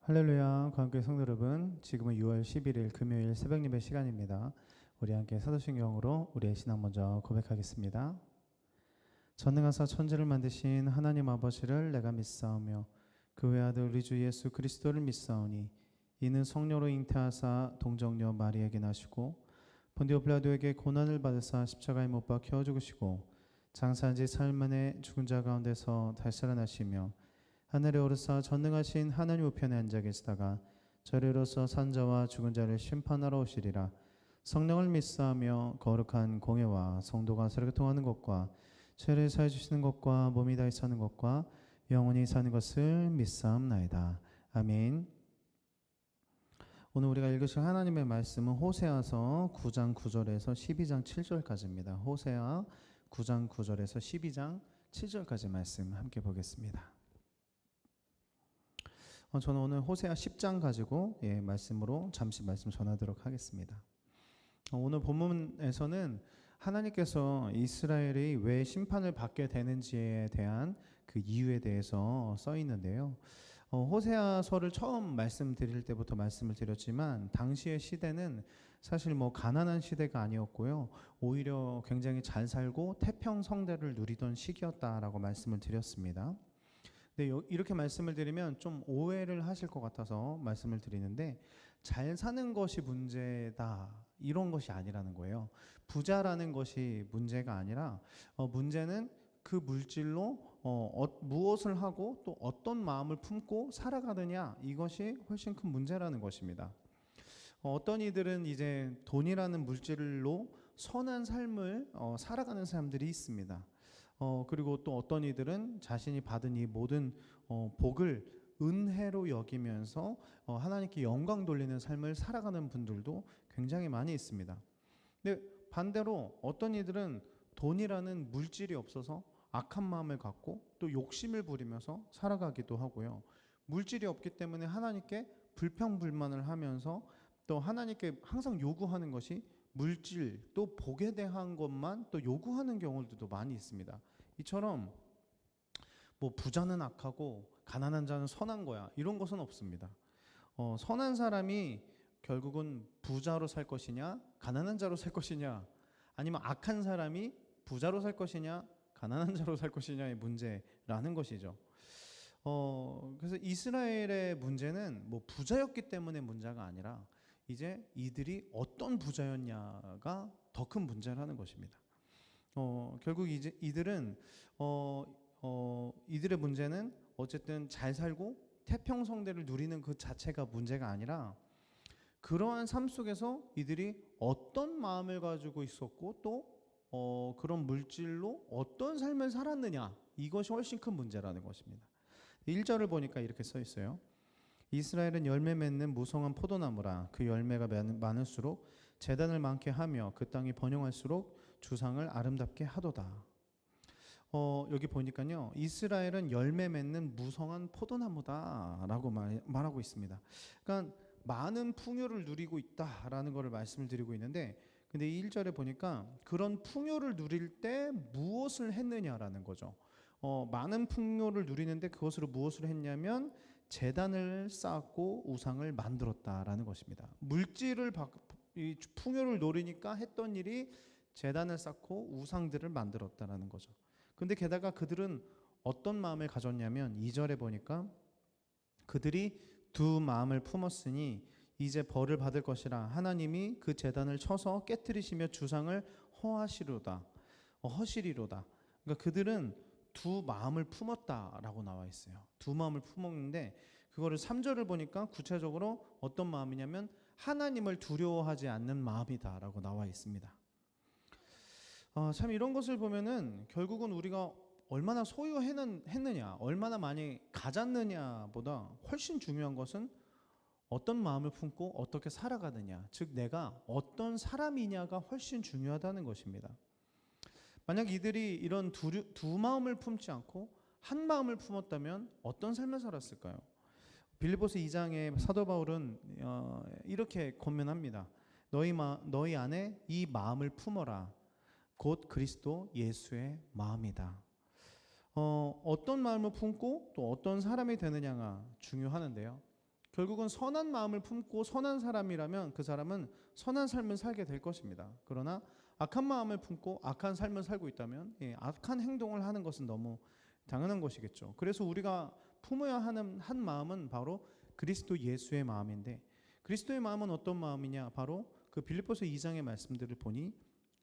할렐루야, 관계 성도 여러분, 지금은 6월 11일 금요일 새벽 예배 시간입니다. 우리 함께 사도신경으로 우리의 신앙 먼저 고백하겠습니다. 전능하사 천지를 만드신 하나님 아버지를 내가 믿사오며 그 외아들 우리 주 예수 그리스도를 믿사오니 이는 성령으로 잉태하사 동정녀 마리에게 나시고 본디오 빌라도에게 고난을 받으사 십자가에 못 박혀 죽으시고 장사한 지 사흘 만에 죽은 자 가운데서 다시 살아나시며 하늘에 오르사 전능하신 하나님 우편에 앉아 계시다가 저리로서 산자와 죽은 자를 심판하러 오시리라. 성령을 믿사하며 거룩한 공예와 성도가 서로 교통하는 것과 죄를 사해 주시는 것과 몸이 다시 사는 것과 영원히 사는 것을 믿사옵나이다. 아멘. 오늘 우리가 읽으실 하나님의 말씀은 호세아서 9장 9절에서 12장 7절까지입니다. 호세아 9장 9절에서 12장 7절까지 말씀 함께 보겠습니다. 저는 오늘 호세아 10장 가지고 말씀으로 잠시 말씀 전하도록 하겠습니다. 오늘 본문에서는 하나님께서 이스라엘이 왜 심판을 받게 되는지에 대한 그 이유에 대해서 써 있는데요. 호세아서를 처음 말씀드릴 때부터 말씀을 드렸지만 당시의 시대는 사실 가난한 시대가 아니었고요. 오히려 굉장히 잘 살고 태평성대를 누리던 시기였다라고 말씀을 드렸습니다. 네, 이렇게 말씀을 드리면 좀 오해를 하실 것 같아서 말씀을 드리는데 잘 사는 것이 문제다 이런 것이 아니라는 거예요. 부자라는 것이 문제가 아니라 문제는 그 물질로 무엇을 하고 또 어떤 마음을 품고 살아가느냐 이것이 훨씬 큰 문제라는 것입니다. 어떤 이들은 이제 돈이라는 물질로 선한 삶을 살아가는 사람들이 있습니다. 그리고 또 어떤 이들은 자신이 받은 이 모든 복을 은혜로 여기면서 하나님께 영광 돌리는 삶을 살아가는 분들도 굉장히 많이 있습니다. 근데 반대로 어떤 이들은 돈이라는 물질이 없어서 악한 마음을 갖고 또 욕심을 부리면서 살아가기도 하고요. 물질이 없기 때문에 하나님께 불평불만을 하면서 또 하나님께 항상 요구하는 것이 물질 또 복에 대한 것만 또 요구하는 경우들도 많이 있습니다. 이처럼 부자는 악하고 가난한 자는 선한 거야 이런 것은 없습니다. 선한 사람이 결국은 부자로 살 것이냐 가난한 자로 살 것이냐 아니면 악한 사람이 부자로 살 것이냐 가난한 자로 살 것이냐의 문제라는 것이죠. 그래서 이스라엘의 문제는 부자였기 때문에 문제가 아니라 이제 이들이 어떤 부자였냐가 더 큰 문제라는 것입니다. 결국 이제 이들은 이들의 문제는 어쨌든 잘 살고 태평성대를 누리는 그 자체가 문제가 아니라 그러한 삶 속에서 이들이 어떤 마음을 가지고 있었고 또 그런 물질로 어떤 삶을 살았느냐 이것이 훨씬 큰 문제라는 것입니다. 1절을 보니까 이렇게 써 있어요. 이스라엘은 열매 맺는 무성한 포도나무라. 그 열매가 많을수록 재단을 많게 하며 그 땅이 번영할수록 주상을 아름답게 하도다. 여기 보니까요, 이스라엘은 열매 맺는 무성한 포도나무다라고 말하고 있습니다. 그러니까 많은 풍요를 누리고 있다라는 것을 말씀을 드리고 있는데, 근데 1절에 보니까 그런 풍요를 누릴 때 무엇을 했느냐라는 거죠. 많은 풍요를 누리는데 그것으로 무엇을 했냐면 제단을 쌓고 우상을 만들었다라는 것입니다. 이 풍요를 노리니까 했던 일이 제단을 쌓고 우상들을 만들었다라는 거죠. 근데 게다가 그들은 어떤 마음을 가졌냐면 2절에 보니까 그들이 두 마음을 품었으니 이제 벌을 받을 것이라 하나님이 그 제단을 쳐서 깨뜨리시며 주상을 허시리로다. 그러니까 그들은 두 마음을 품었다라고 나와 있어요. 두 마음을 품었는데 그거를 3절을 보니까 구체적으로 어떤 마음이냐면 하나님을 두려워하지 않는 마음이다라고 나와 있습니다. 참 이런 것을 보면은 결국은 우리가 얼마나 소유했느냐, 얼마나 많이 가졌느냐보다 훨씬 중요한 것은 어떤 마음을 품고 어떻게 살아가느냐, 즉 내가 어떤 사람이냐가 훨씬 중요하다는 것입니다. 만약 이들이 이런 두 마음을 품지 않고 한 마음을 품었다면 어떤 삶을 살았을까요? 빌립보서 2장에 사도 바울은 이렇게 권면합니다. 너희 안에 이 마음을 품어라. 곧 그리스도 예수의 마음이다. 어떤 마음을 품고 또 어떤 사람이 되느냐가 중요하는데요. 결국은 선한 마음을 품고 선한 사람이라면 그 사람은 선한 삶을 살게 될 것입니다. 그러나 악한 마음을 품고 악한 삶을 살고 있다면 악한 행동을 하는 것은 너무 당연한 것이겠죠. 그래서 우리가 품어야 하는 한 마음은 바로 그리스도 예수의 마음인데, 그리스도의 마음은 어떤 마음이냐? 바로 그 빌립보서 2장의 말씀들을 보니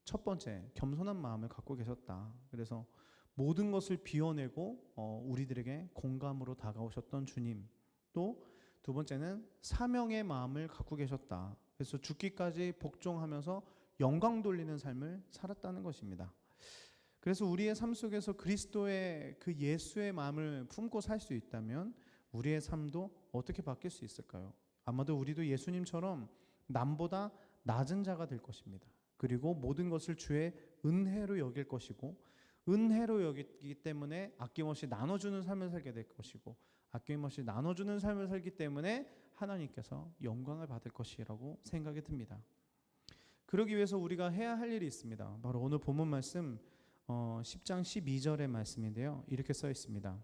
첫 번째, 겸손한 마음을 갖고 계셨다. 그래서 모든 것을 비워내고 우리들에게 공감으로 다가오셨던 주님. 또 두 번째는 사명의 마음을 갖고 계셨다. 그래서 죽기까지 복종하면서 영광 돌리는 삶을 살았다는 것입니다. 그래서 우리의 삶 속에서 그리스도의 그 예수의 마음을 품고 살 수 있다면 우리의 삶도 어떻게 바뀔 수 있을까요? 아마도 우리도 예수님처럼 남보다 낮은 자가 될 것입니다. 그리고 모든 것을 주의 은혜로 여길 것이고, 은혜로 여기기 때문에 아낌없이 나눠주는 삶을 살게 될 것이고, 아낌없이 나눠주는 삶을 살기 때문에 하나님께서 영광을 받을 것이라고 생각이 듭니다. 그러기 위해서 우리가 해야 할 일이 있습니다. 바로 오늘 본문 말씀 10장 12절의 말씀인데요. 이렇게 써 있습니다.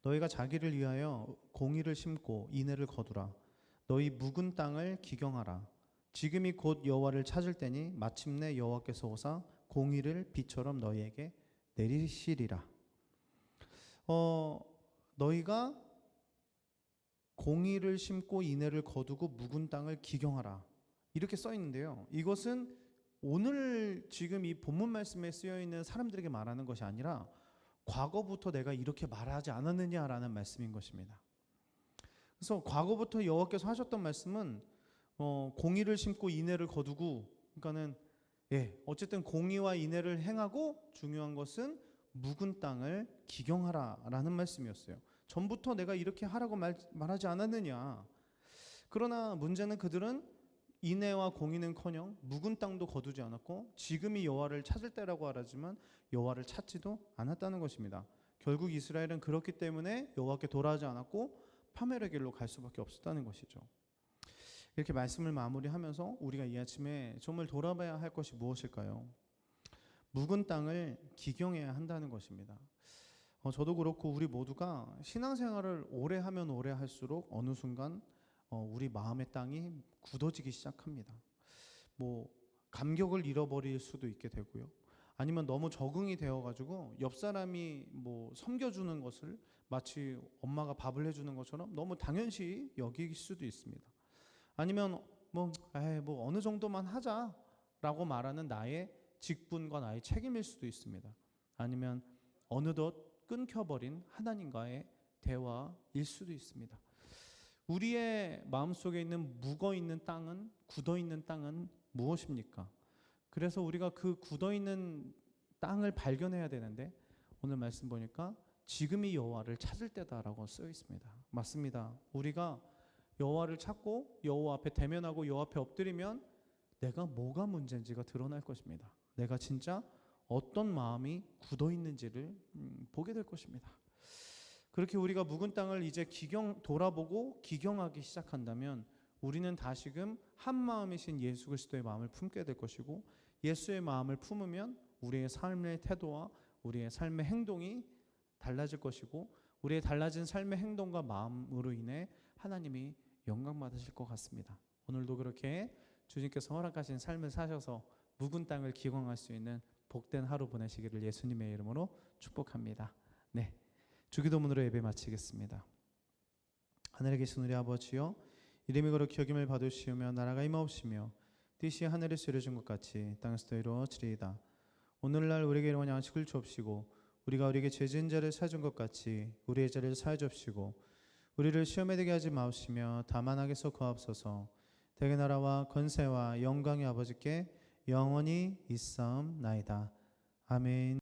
너희가 자기를 위하여 공의를 심고 인애를 거두라. 너희 묵은 땅을 기경하라. 지금이 곧 여호와를 찾을 때니 마침내 여호와께서 오사 공의를 비처럼 너희에게 내리시리라. 너희가 공의를 심고 인애를 거두고 묵은 땅을 기경하라. 이렇게 써 있는데요. 이것은 오늘 지금 이 본문 말씀에 쓰여 있는 사람들에게 말하는 것이 아니라 과거부터 내가 이렇게 말하지 않았느냐라는 말씀인 것입니다. 그래서 과거부터 여호와께서 하셨던 말씀은 공의를 심고 인애를 거두고, 그러니까는 어쨌든 공의와 인애를 행하고 중요한 것은 묵은 땅을 기경하라라는 말씀이었어요. 전부터 내가 이렇게 하라고 말하지 않았느냐. 그러나 문제는 그들은 인애와 공의는커녕 묵은 땅도 거두지 않았고 지금이 여호와를 찾을 때라고 하지만 여호와를 찾지도 않았다는 것입니다. 결국 이스라엘은 그렇기 때문에 여호와께 돌아오지 않았고 파멸의 길로 갈 수밖에 없었다는 것이죠. 이렇게 말씀을 마무리하면서 우리가 이 아침에 정말 돌아봐야 할 것이 무엇일까요? 묵은 땅을 기경해야 한다는 것입니다. 저도 그렇고 우리 모두가 신앙생활을 오래 하면 오래 할수록 어느 순간 우리 마음의 땅이 굳어지기 시작합니다. 감격을 잃어버릴 수도 있게 되고요. 아니면 너무 적응이 되어가지고 옆 사람이 섬겨주는 것을 마치 엄마가 밥을 해주는 것처럼 너무 당연시 여길 수도 있습니다. 아니면 어느 정도만 하자라고 말하는 나의 직분과 나의 책임일 수도 있습니다. 아니면 어느덧 끊겨버린 하나님과의 대화일 수도 있습니다. 우리의 마음속에 있는 묵어있는 땅은, 굳어있는 땅은 무엇입니까? 그래서 우리가 그 굳어있는 땅을 발견해야 되는데 오늘 말씀 보니까 지금이 여호와를 찾을 때다라고 써 있습니다. 맞습니다. 우리가 여호와를 찾고 여호와 앞에 대면하고 여호와 앞에 엎드리면 내가 뭐가 문제인지가 드러날 것입니다. 내가 진짜 어떤 마음이 굳어있는지를 보게 될 것입니다. 그렇게 우리가 묵은 땅을 이제 돌아보고 기경하기 시작한다면 우리는 다시금 한 마음이신 예수 그리스도의 마음을 품게 될 것이고, 예수의 마음을 품으면 우리의 삶의 태도와 우리의 삶의 행동이 달라질 것이고, 우리의 달라진 삶의 행동과 마음으로 인해 하나님이 영광 받으실 것 같습니다. 오늘도 그렇게 주님께서 허락하신 삶을 사셔서 묵은 땅을 기경할 수 있는 복된 하루 보내시기를 예수님의 이름으로 축복합니다. 네, 주기도문으로 예배 마치겠습니다. 하늘에 계신 우리 아버지여, 이름이 거룩히 여김을 받으시오며 나라가 임하옵시며 뜻이 하늘에서 이루어진 것 같이 땅에서도 이루어지리이다. 오늘날 우리에게 일용할 양식을 주옵시고 우리가 우리에게 죄 지은 자를 사해준 것 같이 우리의 죄를 사해 주옵시고 우리를 시험에 들게 하지 마옵시며 다만 악에서 구하옵소서. 대개 나라와 권세와 영광의 아버지께 영원히 있사옵나이다. 아멘.